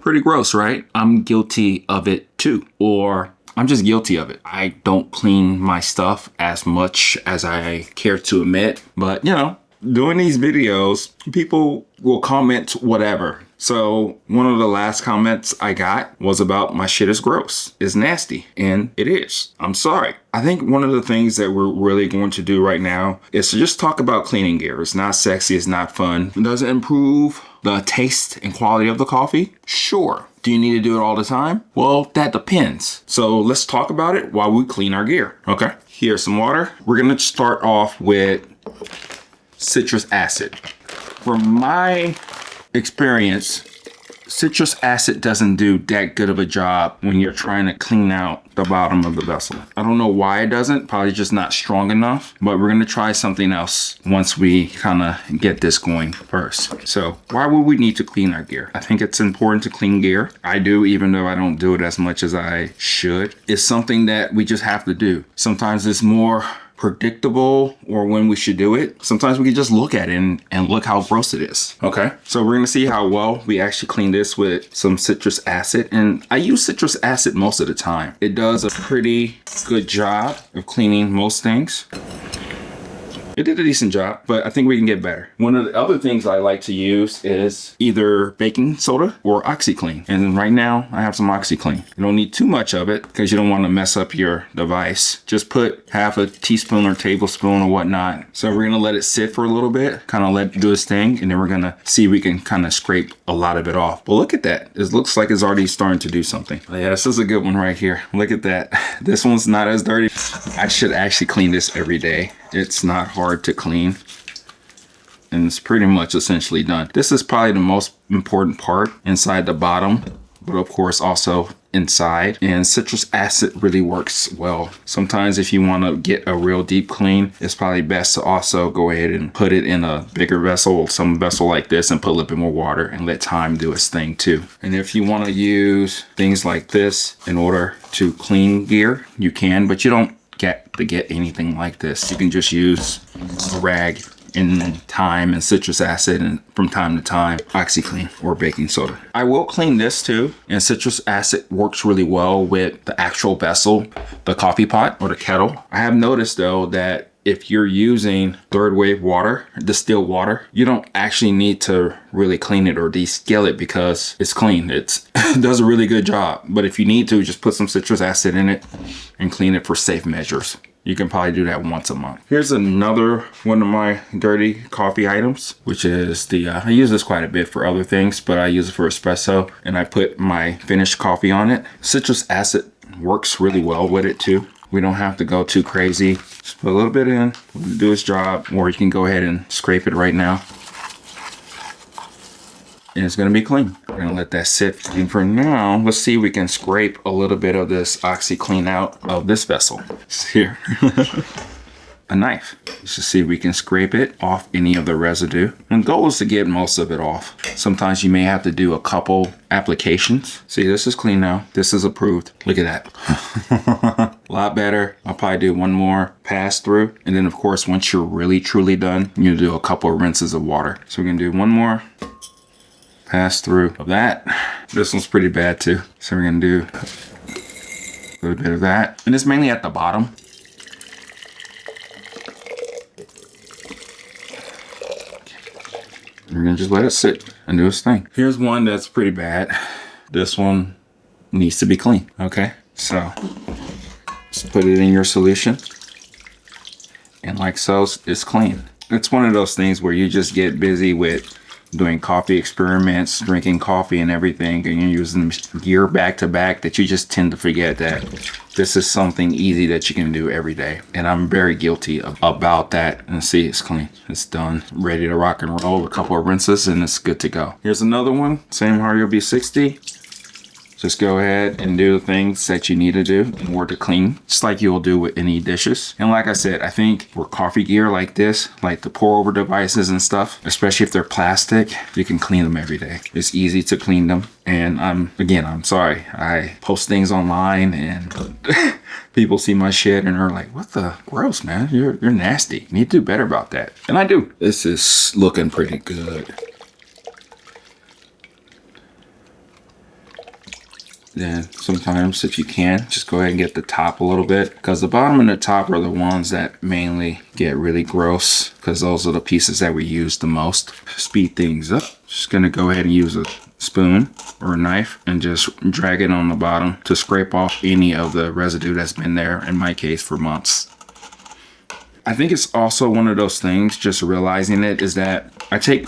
Pretty gross, right? I'm guilty of it too. Or I'm just guilty of it. I don't clean my stuff as much as I care to admit. But, you know, doing these videos, people will comment whatever. So one of the last comments I got was about my shit is gross. It's nasty. And it is. I'm sorry. I think one of the things that we're really going to do right now is to just talk about cleaning gear. It's not sexy. It's not fun. It doesn't improve the taste and quality of the coffee. Sure. Do you need to do it all the time? Well, that depends. So let's talk about it while we clean our gear. Okay. Here's some water. We're going to start off with citrus acid. From my experience, citrus acid doesn't do that good of a job when you're trying to clean out the bottom of the vessel. I don't know why it doesn't, probably just not strong enough, but we're gonna try something else once we kind of get this going first. So why would we need to clean our gear? I think it's important to clean gear. I do, even though I don't do it as much as I should. It's something that we just have to do. Sometimes it's more predictable or when we should do it. Sometimes we can just look at it and look how gross it is. Okay. So we're gonna see how well we actually clean this with some citrus acid. And I use citrus acid most of the time. It does a pretty good job of cleaning most things. It did a decent job, but I think we can get better. One of the other things I like to use is either baking soda or OxyClean. And right now I have some OxyClean. You don't need too much of it because you don't want to mess up your device. Just put half a teaspoon or tablespoon or whatnot. So we're gonna let it sit for a little bit, kind of let it do its thing, and then we're gonna see if we can kind of scrape a lot of it off. But look at that. It looks like it's already starting to do something. Yeah, this is a good one right here. Look at that. This one's not as dirty. I should actually clean this every day. It's not hard to clean and it's pretty much essentially done. This is probably the most important part inside the bottom, but of course also inside. And citrus acid really works well. Sometimes if you want to get a real deep clean, it's probably best to also go ahead and put it in a bigger vessel, some vessel like this, and put a little bit more water and let time do its thing too. And if you want to use things like this in order to clean gear, you can, but you don't get anything like this. You can just use a rag in time and citrus acid and from time to time OxyClean or baking soda. I will clean this too, and citrus acid works really well with the actual vessel, the coffee pot or the kettle. I have noticed though that if you're using third wave water, distilled water, you don't actually need to really clean it or descale it because it's clean. It does a really good job. But if you need to, just put some citrus acid in it and clean it for safe measures. You can probably do that once a month. Here's another one of my dirty coffee items, which is the, I use this quite a bit for other things, but I use it for espresso and I put my finished coffee on it. Citrus acid works really well with it too. We don't have to go too crazy. Just put a little bit in, do its job, or you can go ahead and scrape it right now. And it's gonna be clean. We're gonna let that sit. And for now, let's see if we can scrape a little bit of this OxyClean out of this vessel. It's here. A knife. Let's just see if we can scrape it off any of the residue. And the goal is to get most of it off. Sometimes you may have to do a couple applications. See, this is clean now. This is approved. Look at that. A lot better. I'll probably do one more pass through. And then of course, once you're really truly done, you do a couple of rinses of water. So we're gonna do one more pass through of that. This one's pretty bad too. So we're gonna do a little bit of that. And it's mainly at the bottom. We're gonna just let it sit and do its thing. Here's one that's pretty bad. This one needs to be clean, okay? So, just put it in your solution. And like so, it's clean. It's one of those things where you just get busy with doing coffee experiments, drinking coffee and everything, and you're using gear back to back that you just tend to forget that this is something easy that you can do every day. And I'm very guilty about that. And see, it's clean. It's done. Ready to rock and roll. A couple of rinses and it's good to go. Here's another one. Same Hario B60. Just go ahead and do the things that you need to do in order to clean, just like you'll do with any dishes. And like I said, I think for coffee gear like this, like the pour over devices and stuff, especially if they're plastic, you can clean them every day. It's easy to clean them. And I'm sorry, I post things online and people see my shit and are like, what the gross, man, you're nasty. You need to do better about that. And I do. This is looking pretty good. then sometimes if you can, just go ahead and get the top a little bit, because the bottom and the top are the ones that mainly get really gross, because those are the pieces that we use the most. Speed things up. Just gonna go ahead and use a spoon or a knife and just drag it on the bottom to scrape off any of the residue that's been there, in my case, for months. I think it's also one of those things, just realizing it, is that I take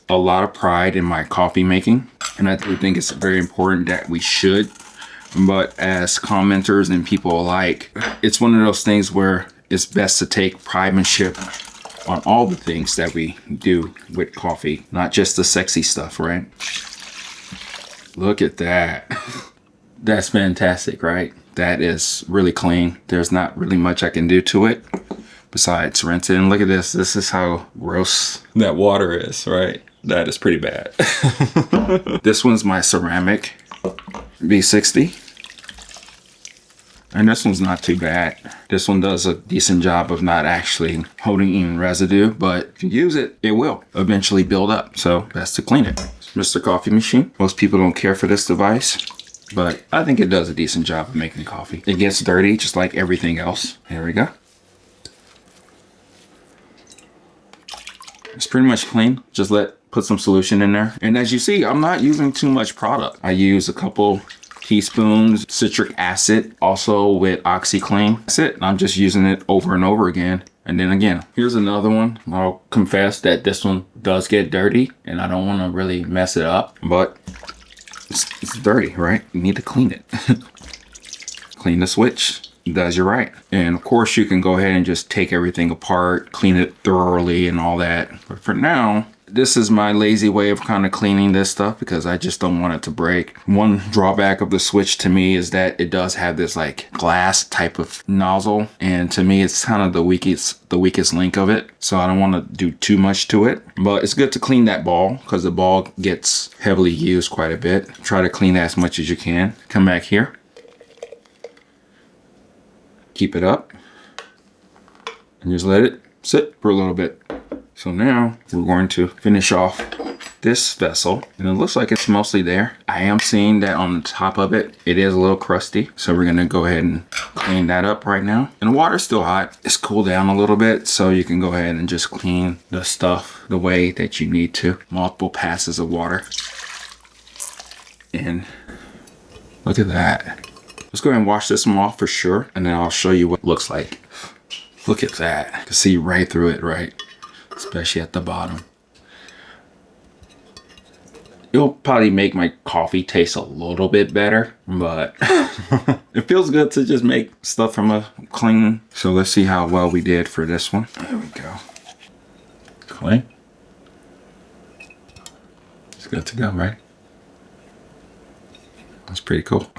a lot of pride in my coffee making, and I do think it's very important that we should. But as commenters and people alike, it's one of those things where it's best to take pridemanship on all the things that we do with coffee, not just the sexy stuff, right? Look at that. That's fantastic, right? That is really clean. There's not really much I can do to it besides rinse it. And look at this. This is how gross that water is, right? That is pretty bad. This one's my ceramic V60. And this one's not too bad. This one does a decent job of not actually holding in residue, but if you use it, it will eventually build up. So best to clean it. Mr. Coffee Machine. Most people don't care for this device, but I think it does a decent job of making coffee. It gets dirty just like everything else. There we go. It's pretty much clean. Just put some solution in there. And as you see, I'm not using too much product. I use a couple teaspoons citric acid, also with OxyClean. That's it. I'm just using it over and over again. And then again, here's another one. I'll confess that this one does get dirty and I don't want to really mess it up, but it's dirty, right? You need to clean it. Clean the switch. Does you right. And of course you can go ahead and just take everything apart, clean it thoroughly and all that. But for now, this is my lazy way of kind of cleaning this stuff because I just don't want it to break. One drawback of the switch to me is that it does have this like glass type of nozzle. And to me, it's kind of the weakest link of it. So I don't want to do too much to it, but it's good to clean that ball because the ball gets heavily used quite a bit. Try to clean that as much as you can. Come back here. Keep it up and just let it sit for a little bit. So now we're going to finish off this vessel and it looks like it's mostly there. I am seeing that on the top of it, it is a little crusty. So we're gonna go ahead and clean that up right now. And the water's still hot. It's cooled down a little bit so you can go ahead and just clean the stuff the way that you need to. Multiple passes of water. And look at that. Let's go ahead and wash this one off for sure, and then I'll show you what it looks like. Look at that. You can see right through it, right? Especially at the bottom. It'll probably make my coffee taste a little bit better, but it feels good to just make stuff from a clean. So let's see how well we did for this one. There we go. Clean. It's good to go, right? That's pretty cool.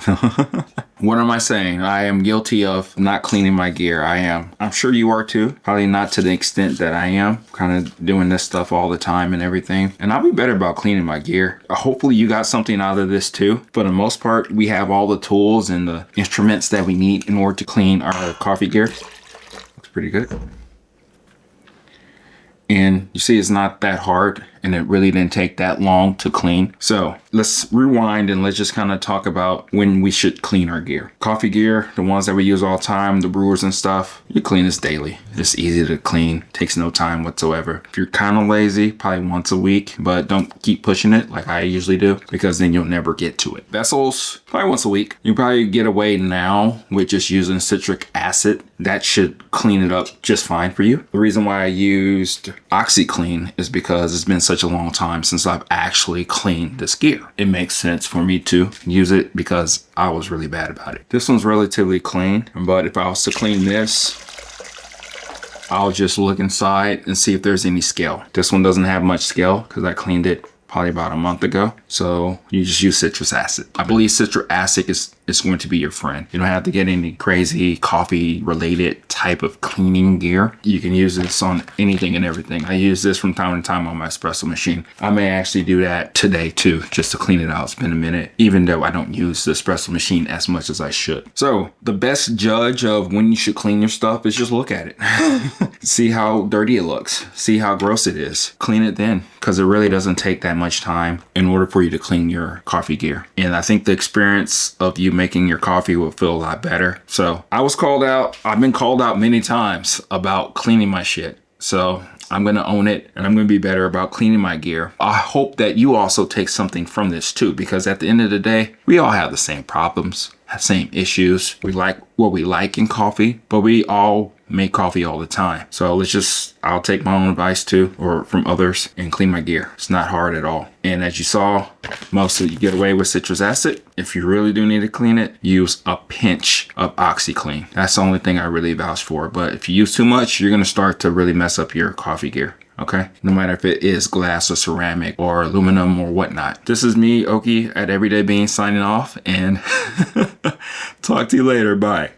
What am I saying? I am guilty of not cleaning my gear. I am. I'm sure you are too. Probably not to the extent that I am. Kind of doing this stuff all the time and everything. And I'll be better about cleaning my gear. Hopefully you got something out of this too. For the most part, we have all the tools and the instruments that we need in order to clean our coffee gear. Looks pretty good. And you see it's not that hard and it really didn't take that long to clean. So let's rewind and let's just kind of talk about when we should clean our gear. Coffee gear, the ones that we use all the time, the brewers and stuff, you clean this daily. It's easy to clean, takes no time whatsoever. If you're kind of lazy, probably once a week, but don't keep pushing it like I usually do because then you'll never get to it. Vessels, probably once a week. You probably get away now with just using citric acid. That should clean it up just fine for you. The reason why I used OxyClean is because it's been such a long time since I've actually cleaned this gear. It makes sense for me to use it because I was really bad about it. This one's relatively clean, but if I was to clean this, I'll just look inside and see if there's any scale. This one doesn't have much scale because I cleaned it probably about a month ago. So you just use citric acid. I believe citric acid is is going to be your friend. You don't have to get any crazy coffee related type of cleaning gear. You can use this on anything and everything. I use this from time to time on my espresso machine. I may actually do that today too, just to clean it out. It's been a minute, even though I don't use the espresso machine as much as I should. So the best judge of when you should clean your stuff is just look at it. See how dirty it looks. See how gross it is. Clean it then, because it really doesn't take that much time in order for you to clean your coffee gear. And I think the experience of you making your coffee will feel a lot better. So I was called out. I've been called out many times about cleaning my shit. So I'm going to own it, and I'm going to be better about cleaning my gear. I hope that you also take something from this too, because at the end of the day, we all have the same problems, same issues. We like what we like in coffee, but we all make coffee all the time. So I'll take my own advice too, or from others, and clean my gear. It's not hard at all. And as you saw, mostly you get away with citrus acid. If you really do need to clean it, use a pinch of OxyClean. That's the only thing I really vouch for. But if you use too much, you're going to start to really mess up your coffee gear. Okay, no matter if it is glass or ceramic or aluminum or whatnot. This is me, Oki, at Everyday Beans, signing off, and talk to you later. Bye.